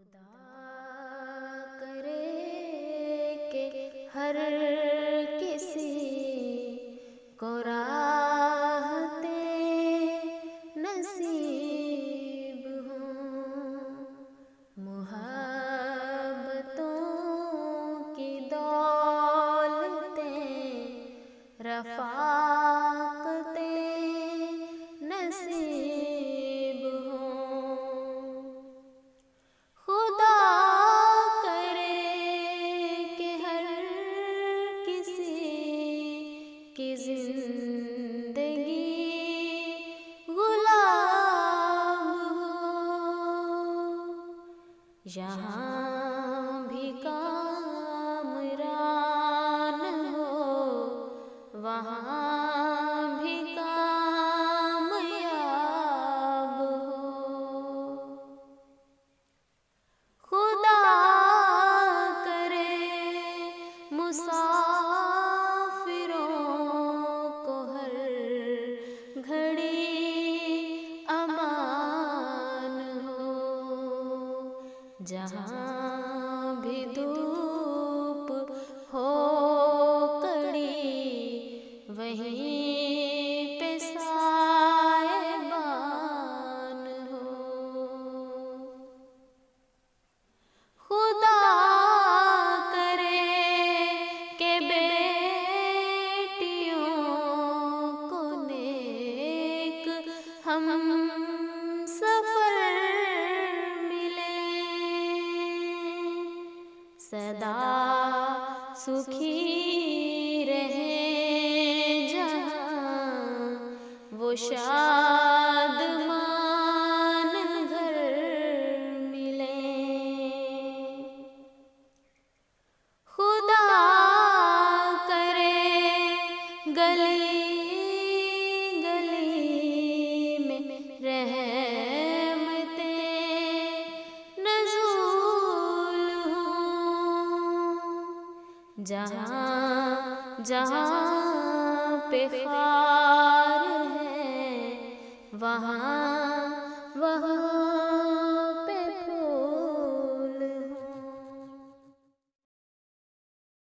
خدا کرے کہ ہر کسی کو راحتیں نصیب ہوں، محبتوں کی دولتیں رفاقتیں نصیب ہوں۔ خدا کرے کہ ہر کسی کی زندگی غلام ہو، یہاں بھی کامران ہو، وہاں بھی کامیاب ہو۔ خدا کرے مسافروں کو ہر گھڑی امان ہو، جہاں بھی دھوپ ہو کڑی وہیں پہ سائبان ہو۔ خدا کرے کہ بیٹیوں کو نیک ہم سفر ملے، سدا سکھی رہیں جہاں وہ شادمان گھر ملیں۔ خدا کرے گلی گلی میں رحمتیں نزول ہوں، جہاں جہاں پہ خار ہے وہاں وہاں